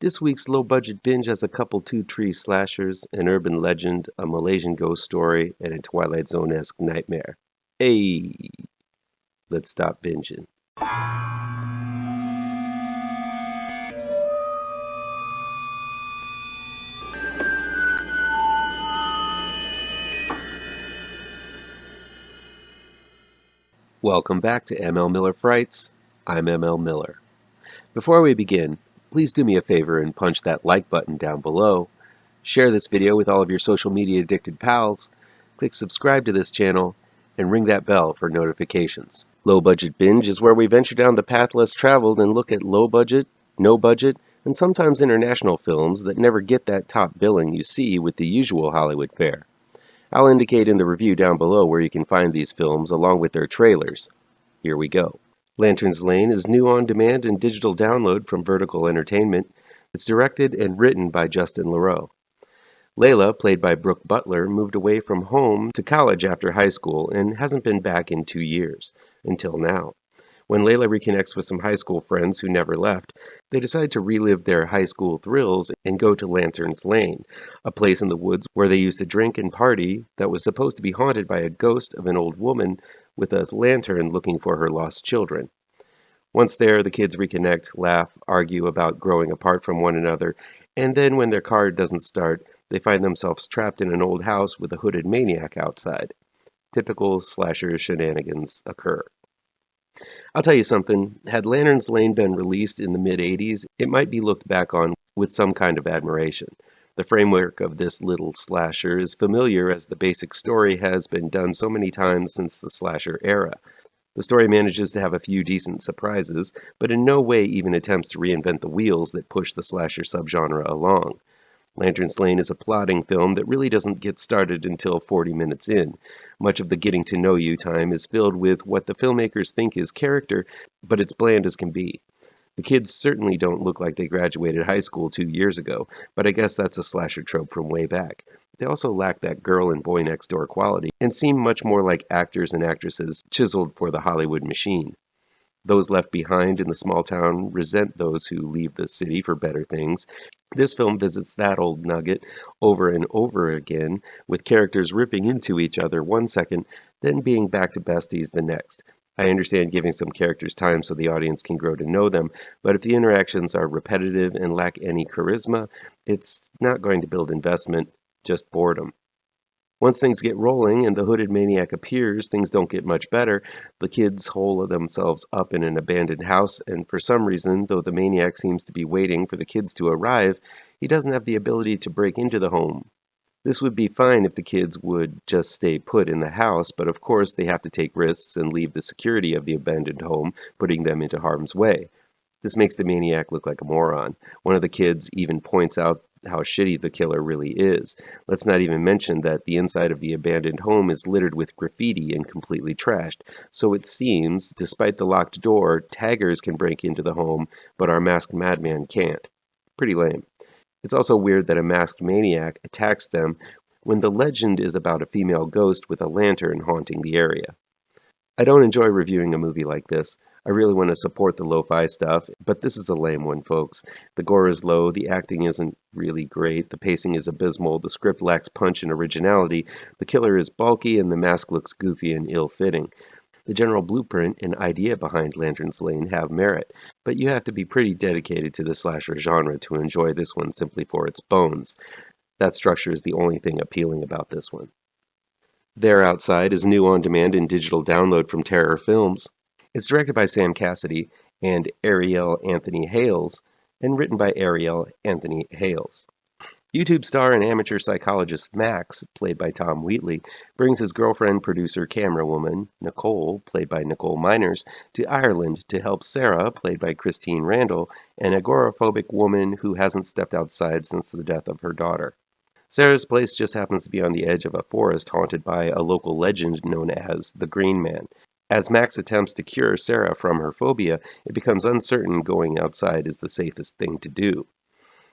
This week's low-budget binge has a couple two-tree slashers, an urban legend, a Malaysian ghost story, and a Twilight Zone-esque nightmare. Hey, let's stop binging. Welcome back to ML Miller Frights. I'm ML Miller. Before we begin, please do me a favor and punch that like button down below. Share this video with all of your social media addicted pals. Click subscribe to this channel and ring that bell for notifications. Low Budget Binge is where we venture down the path less traveled and look at low budget, no budget, and sometimes international films that never get that top billing you see with the usual Hollywood fare. I'll indicate in the review down below where you can find these films along with their trailers. Here we go. Lantern's Lane is new on demand and digital download from Vertical Entertainment. It's directed and written by Justin LaReau. Layla, played by Brooke Butler, moved away from home to college after high school and hasn't been back in 2 years, until now. When Layla reconnects with some high school friends who never left, they decide to relive their high school thrills and go to Lantern's Lane, a place in the woods where they used to drink and party that was supposed to be haunted by a ghost of an old woman with a lantern looking for her lost children. Once there, the kids reconnect, laugh, argue about growing apart from one another, and then when their car doesn't start, they find themselves trapped in an old house with a hooded maniac outside. Typical slasher shenanigans occur. I'll tell you something, had Lantern's Lane been released in the mid-'80s, it might be looked back on with some kind of admiration. The framework of this little slasher is familiar as the basic story has been done so many times since the slasher era. The story manages to have a few decent surprises, but in no way even attempts to reinvent the wheels that push the slasher subgenre along. Lantern's Lane is a plodding film that really doesn't get started until 40 minutes in. Much of the getting to know you time is filled with what the filmmakers think is character, but it's bland as can be. The kids certainly don't look like they graduated high school 2 years ago, but I guess that's a slasher trope from way back. They also lack that girl and boy next door quality and seem much more like actors and actresses chiseled for the Hollywood machine. Those left behind in the small town resent those who leave the city for better things. This film visits that old nugget over and over again, with characters ripping into each other one second, then being back to besties the next. I understand giving some characters time so the audience can grow to know them, but if the interactions are repetitive and lack any charisma, it's not going to build investment, just boredom. Once things get rolling and the hooded maniac appears, things don't get much better. The kids hole themselves up in an abandoned house, and for some reason, though the maniac seems to be waiting for the kids to arrive, he doesn't have the ability to break into the home. This would be fine if the kids would just stay put in the house, but of course they have to take risks and leave the security of the abandoned home, putting them into harm's way. This makes the maniac look like a moron. One of the kids even points out how shitty the killer really is. Let's not even mention that the inside of the abandoned home is littered with graffiti and completely trashed. So it seems, despite the locked door, taggers can break into the home, but our masked madman can't. Pretty lame. It's also weird that a masked maniac attacks them when the legend is about a female ghost with a lantern haunting the area. I don't enjoy reviewing a movie like this. I really want to support the lo-fi stuff, but this is a lame one, folks. The gore is low, the acting isn't really great, the pacing is abysmal, the script lacks punch and originality, the killer is bulky, and the mask looks goofy and ill-fitting. The general blueprint and idea behind Lantern's Lane have merit, but you have to be pretty dedicated to the slasher genre to enjoy this one simply for its bones. That structure is the only thing appealing about this one. They're Outside is new on demand and digital download from Terror Films. It's directed by Sam Cassidy and Ariel Anthony Hayles, and written by Ariel Anthony Hayles. YouTube star and amateur psychologist Max, played by Tom Wheatley, brings his girlfriend, producer, camerawoman, Nicole, played by Nicole Miners, to Ireland to help Sarah, played by Christine Randall, an agoraphobic woman who hasn't stepped outside since the death of her daughter. Sarah's place just happens to be on the edge of a forest haunted by a local legend known as the Green Man. As Max attempts to cure Sarah from her phobia, it becomes uncertain going outside is the safest thing to do.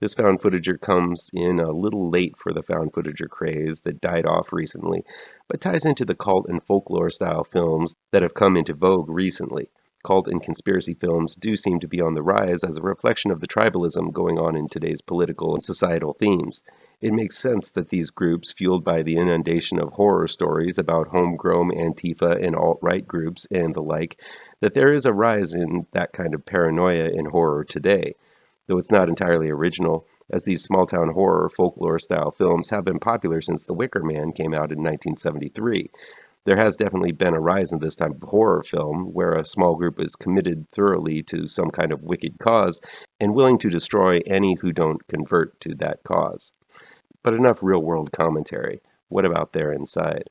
This found footager comes in a little late for the found footager craze that died off recently, but ties into the cult and folklore style films that have come into vogue recently. Cult and conspiracy films do seem to be on the rise as a reflection of the tribalism going on in today's political and societal themes. It makes sense that these groups, fueled by the inundation of horror stories about homegrown Antifa and alt-right groups and the like, that there is a rise in that kind of paranoia in horror today. Though it's not entirely original, as these small-town horror folklore-style films have been popular since The Wicker Man came out in 1973. There has definitely been a rise in this type of horror film, where a small group is committed thoroughly to some kind of wicked cause and willing to destroy any who don't convert to that cause. But enough real-world commentary. What about their inside?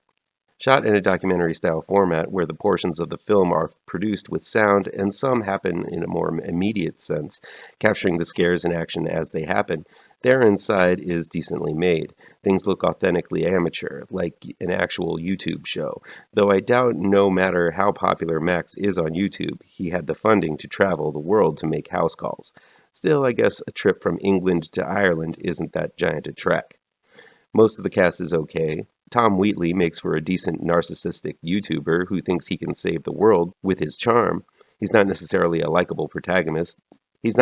Shot in a documentary-style format where the portions of the film are produced with sound and some happen in a more immediate sense, capturing the scares and action as they happen, their inside is decently made. Things look authentically amateur, like an actual YouTube show, though I doubt no matter how popular Max is on YouTube, he had the funding to travel the world to make house calls. Still, I guess a trip from England to Ireland isn't that giant a trek. Most of the cast is okay. Tom Wheatley makes for a decent narcissistic YouTuber who thinks he can save the world with his charm. He's not necessarily a likable protagonist. As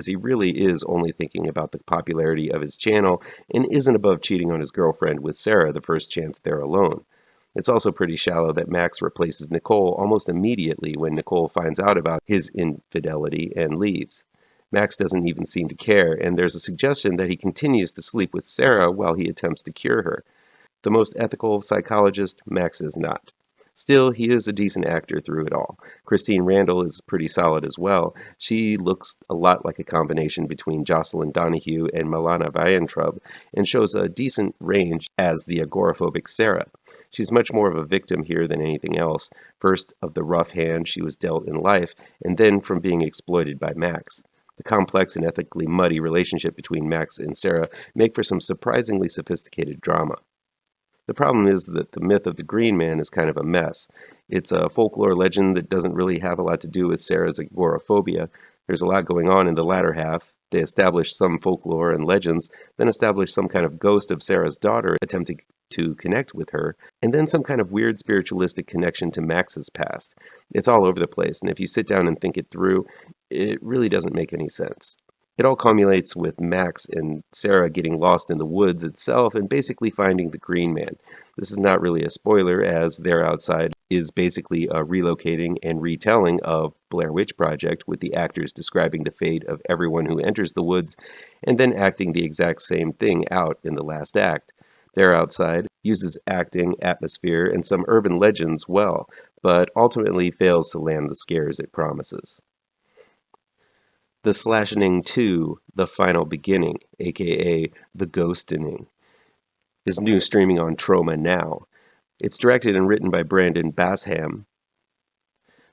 he really is only thinking about the popularity of his channel and isn't above cheating on his girlfriend with Sarah the first chance they're alone. It's also pretty shallow that Max replaces Nicole almost immediately when Nicole finds out about his infidelity and leaves. Max doesn't even seem to care, and there's a suggestion that he continues to sleep with Sarah while he attempts to cure her. The most ethical psychologist, Max is not. Still, he is a decent actor through it all. Christine Randall is pretty solid as well. She looks a lot like a combination between Jocelyn Donahue and Milana Vayntrub, and shows a decent range as the agoraphobic Sarah. She's much more of a victim here than anything else, first of the rough hand she was dealt in life, and then from being exploited by Max. The complex and ethically muddy relationship between Max and Sarah make for some surprisingly sophisticated drama. The problem is that the myth of the Green Man is kind of a mess. It's a folklore legend that doesn't really have a lot to do with Sarah's agoraphobia. There's a lot going on in the latter half. They establish some folklore and legends, then establish some kind of ghost of Sarah's daughter attempting to connect with her, and then some kind of weird spiritualistic connection to Max's past. It's all over the place, and if you sit down and think it through, it really doesn't make any sense. It all culminates with Max and Sarah getting lost in the woods itself and basically finding the Green Man. This is not really a spoiler, as They're Outside is basically a relocating and retelling of Blair Witch Project, with the actors describing the fate of everyone who enters the woods and then acting the exact same thing out in the last act. They're Outside uses acting, atmosphere, and some urban legends well, but ultimately fails to land the scares it promises. The SLASHENING 2, The Final Beginning, aka The Ghostening, is new, streaming on Troma now. It's directed and written by Brandon Bassham.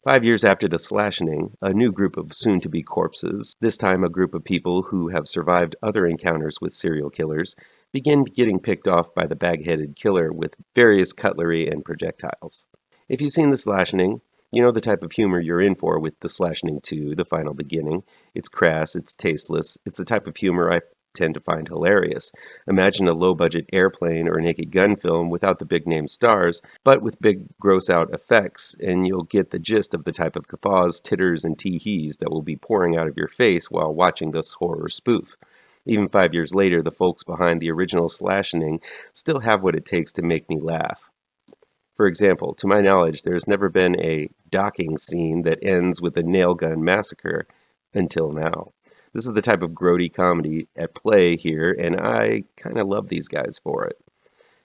5 years after the SLASHENING, a new group of soon-to-be corpses, this time a group of people who have survived other encounters with serial killers, begin getting picked off by the bag-headed killer with various cutlery and projectiles. If you've seen the SLASHENING, you know the type of humor you're in for with the SLASHENING 2, The Final Beginning. It's crass, it's tasteless, it's the type of humor I tend to find hilarious. Imagine a low-budget Airplane or Naked Gun film without the big-name stars, but with big gross-out effects, and you'll get the gist of the type of guffaws, titters, and tee-hees that will be pouring out of your face while watching this horror spoof. Even 5 years later, the folks behind the original SLASHENING still have what it takes to make me laugh. For example, to my knowledge, there's never been a docking scene that ends with a nail gun massacre until now. This is the type of grody comedy at play here, and I kind of love these guys for it.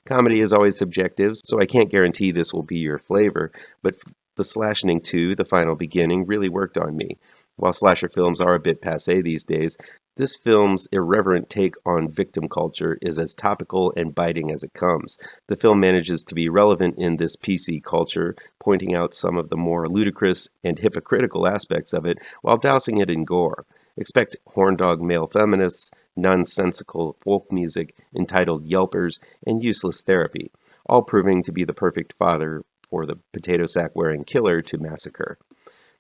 Comedy is always subjective, so I can't guarantee this will be your flavor, but the SLASHENING 2, The Final Beginning, really worked on me. While slasher films are a bit passé these days, this film's irreverent take on victim culture is as topical and biting as it comes. The film manages to be relevant in this PC culture, pointing out some of the more ludicrous and hypocritical aspects of it while dousing it in gore. Expect horndog male feminists, nonsensical folk music, entitled yelpers, and useless therapy, all proving to be the perfect fodder for the potato sack wearing killer to massacre.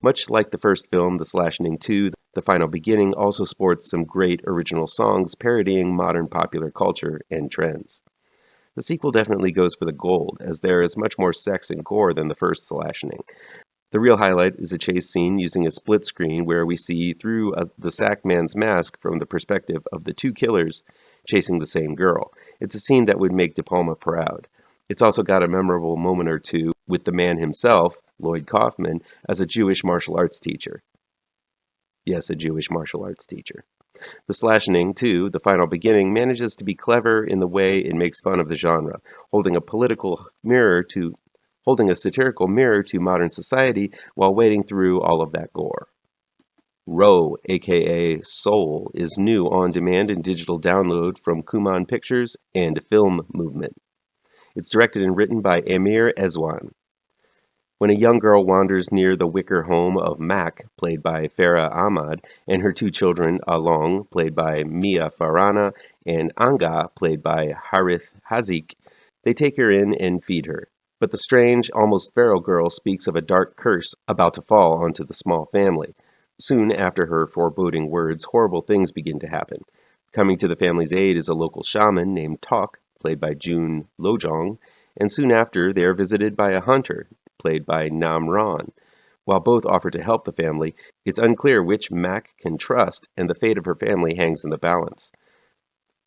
Much like the first film, The SLASHENING 2, The Final Beginning also sports some great original songs parodying modern popular culture and trends. The sequel definitely goes for the gold, as there is much more sex and gore than the first SLASHENING. The real highlight is a chase scene using a split screen where we see through the sack man's mask from the perspective of the two killers chasing the same girl. It's a scene that would make De Palma proud. It's also got a memorable moment or two with the man himself, Lloyd Kaufman, as a Jewish martial arts teacher. Yes, a Jewish martial arts teacher. The SLASHENING, too, the final beginning, manages to be clever in the way it makes fun of the genre, holding a satirical mirror to modern society while wading through all of that gore. ROH, aka Soul, is new on demand and digital download from Kuman Pictures and Film Movement. It's directed and written by Emir Ezwan. When a young girl wanders near the wicker home of Mac, played by Farah Ahmad, and her two children, Along, played by Mia Farana, and Anga, played by Harith Hazik, they take her in and feed her. But the strange, almost feral girl speaks of a dark curse about to fall onto the small family. Soon after her foreboding words, horrible things begin to happen. Coming to the family's aid is a local shaman named Tok, played by June Lojong, and soon after they are visited by a hunter, played by Nam Ron. While both offer to help the family, it's unclear which Mac can trust, and the fate of her family hangs in the balance.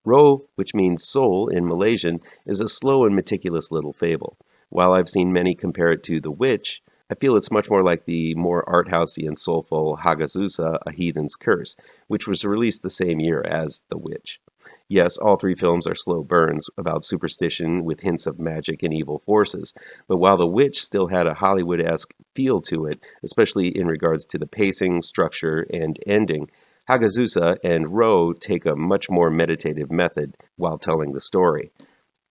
ROH, which means soul in Malaysian, is a slow and meticulous little fable. While I've seen many compare it to The Witch, I feel it's much more like the more art-housey and soulful Hagazusa, A Heathen's Curse, which was released the same year as The Witch. Yes, all three films are slow burns about superstition with hints of magic and evil forces, but while The Witch still had a Hollywood-esque feel to it, especially in regards to the pacing, structure, and ending, Hagazusa and ROH take a much more meditative method while telling the story.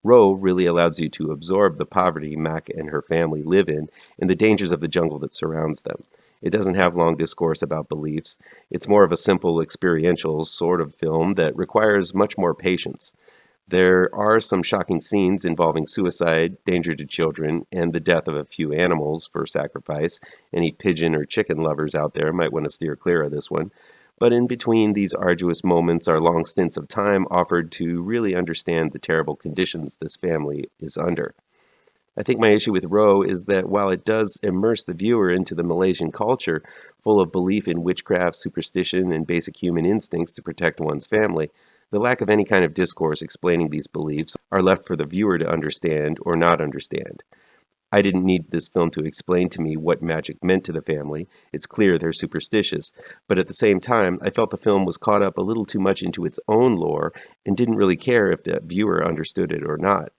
ROH really allows you to absorb the poverty Mac and her family live in and the dangers of the jungle that surrounds them. It doesn't have long discourse about beliefs. It's more of a simple experiential sort of film that requires much more patience. There are some shocking scenes involving suicide, danger to children, and the death of a few animals for sacrifice. Any pigeon or chicken lovers out there might want to steer clear of this one. But in between these arduous moments are long stints of time offered to really understand the terrible conditions this family is under. I think my issue with ROH is that while it does immerse the viewer into the Malaysian culture, full of belief in witchcraft, superstition, and basic human instincts to protect one's family, the lack of any kind of discourse explaining these beliefs are left for the viewer to understand or not understand. I didn't need this film to explain to me what magic meant to the family. It's clear they're superstitious, but at the same time, I felt the film was caught up a little too much into its own lore and didn't really care if the viewer understood it or not.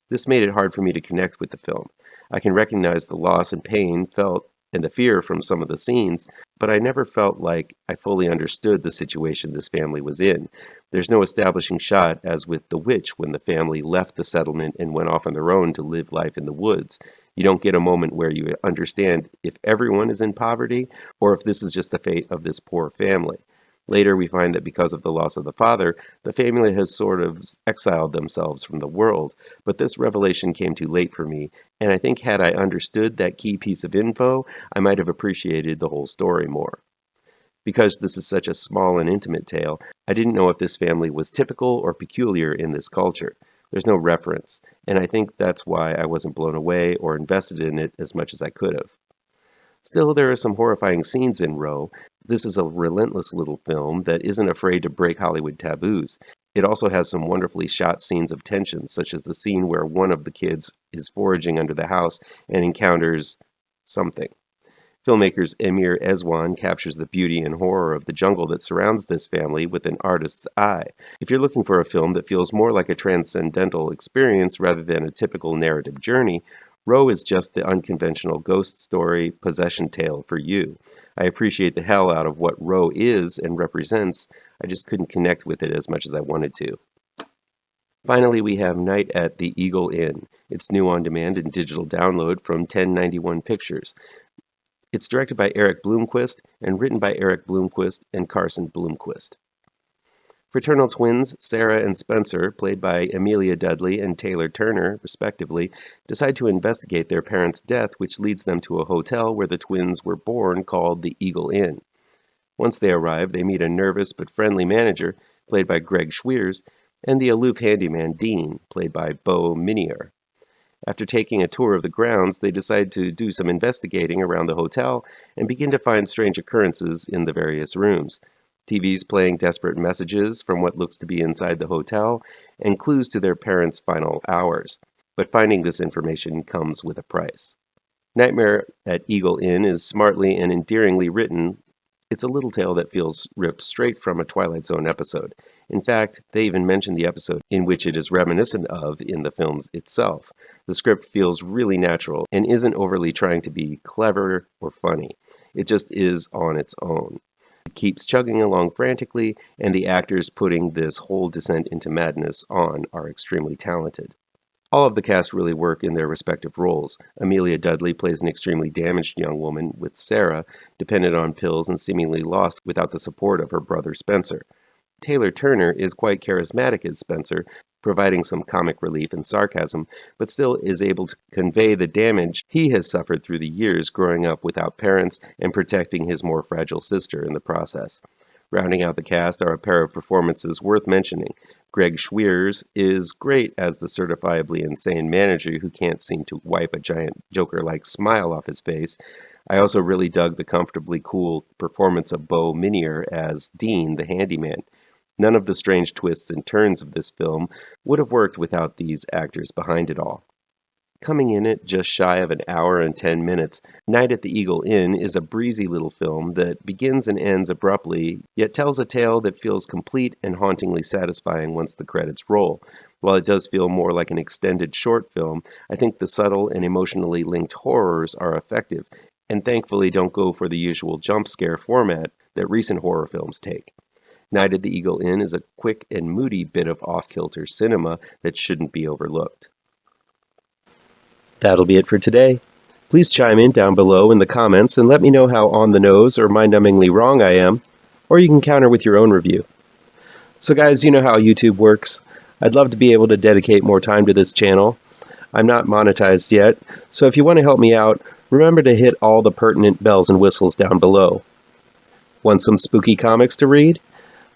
This made it hard for me to connect with the film. I can recognize the loss and pain felt and the fear from some of the scenes, but I never felt like I fully understood the situation this family was in. There's no establishing shot as with The Witch when the family left the settlement and went off on their own to live life in the woods. You don't get a moment where you understand if everyone is in poverty or if this is just the fate of this poor family. Later, we find that because of the loss of the father, the family has sort of exiled themselves from the world. But this revelation came too late for me, and I think had I understood that key piece of info, I might have appreciated the whole story more. Because this is such a small and intimate tale, I didn't know if this family was typical or peculiar in this culture. There's no reference, and I think that's why I wasn't blown away or invested in it as much as I could have. Still, there are some horrifying scenes in ROH. This is a relentless little film that isn't afraid to break Hollywood taboos. It also has some wonderfully shot scenes of tension, such as the scene where one of the kids is foraging under the house and encounters something. Filmmaker's Emir Ezwan captures the beauty and horror of the jungle that surrounds this family with an artist's eye. If you're looking for a film that feels more like a transcendental experience rather than a typical narrative journey, ROH is just the unconventional ghost story possession tale for you. I appreciate the hell out of what ROH is and represents. I just couldn't connect with it as much as I wanted to. Finally, we have Night at the Eagle Inn. It's new on demand and digital download from 1091 Pictures. It's directed by Erik Bloomquist and written by Erik Bloomquist and Carson Bloomquist. Fraternal twins Sarah and Spencer, played by Amelia Dudley and Taylor Turner, respectively, decide to investigate their parents' death, which leads them to a hotel where the twins were born called the Eagle Inn. Once they arrive, they meet a nervous but friendly manager, played by Greg Schwiers, and the aloof handyman Dean, played by Beau Minier. After taking a tour of the grounds, they decide to do some investigating around the hotel and begin to find strange occurrences in the various rooms. TVs playing desperate messages from what looks to be inside the hotel and clues to their parents' final hours. But finding this information comes with a price. Nightmare at Eagle Inn is smartly and endearingly written. It's a little tale that feels ripped straight from a Twilight Zone episode. In fact, they even mention the episode in which it is reminiscent of in the films itself. The script feels really natural and isn't overly trying to be clever or funny. It just is on its own. It keeps chugging along frantically, and the actors putting this whole descent into madness on are extremely talented. All of the cast really work in their respective roles. Amelia Dudley plays an extremely damaged young woman, with Sarah dependent on pills and seemingly lost without the support of her brother Spencer. Taylor Turner is quite charismatic as Spencer, providing some comic relief and sarcasm, but still is able to convey the damage he has suffered through the years growing up without parents and protecting his more fragile sister in the process. Rounding out the cast are a pair of performances worth mentioning. Greg Schwiers is great as the certifiably insane manager who can't seem to wipe a giant Joker-like smile off his face. I also really dug the comfortably cool performance of Beau Minier as Dean, the handyman. None of the strange twists and turns of this film would have worked without these actors behind it all. Coming in at just shy of an hour and 10 minutes, Night at the Eagle Inn is a breezy little film that begins and ends abruptly, yet tells a tale that feels complete and hauntingly satisfying once the credits roll. While it does feel more like an extended short film, I think the subtle and emotionally linked horrors are effective, and thankfully don't go for the usual jump scare format that recent horror films take. Night at the Eagle Inn is a quick and moody bit of off-kilter cinema that shouldn't be overlooked. That'll be it for today. Please chime in down below in the comments and let me know how on the nose or mind-numbingly wrong I am, or you can counter with your own review. So guys, you know how YouTube works. I'd love to be able to dedicate more time to this channel. I'm not monetized yet, so if you want to help me out, remember to hit all the pertinent bells and whistles down below. Want some spooky comics to read?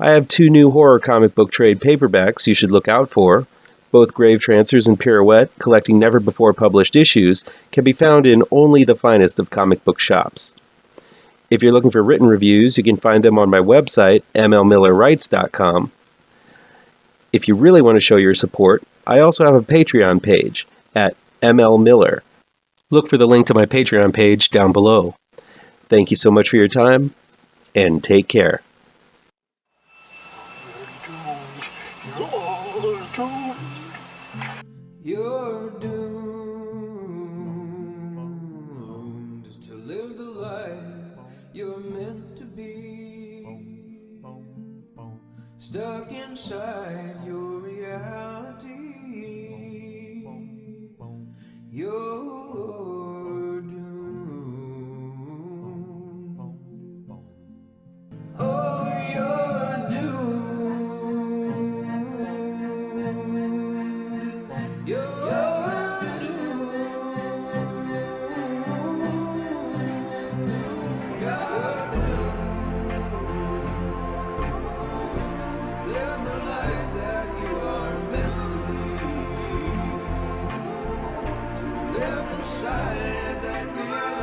I have 2 new horror comic book trade paperbacks you should look out for. Both GRAVETRANCERS and Pirouette, collecting never-before-published issues, can be found in only the finest of comic book shops. If you're looking for written reviews, you can find them on my website, mlmillerwrites.com. If you really want to show your support, I also have a Patreon page at mlmiller. Look for the link to my Patreon page down below. Thank you so much for your time, and take care. You're doomed to live the life you're meant to be, stuck inside your reality. You're doomed. Oh, you're doomed. You're doomed. God live the life that you are meant to be. Live inside that reality.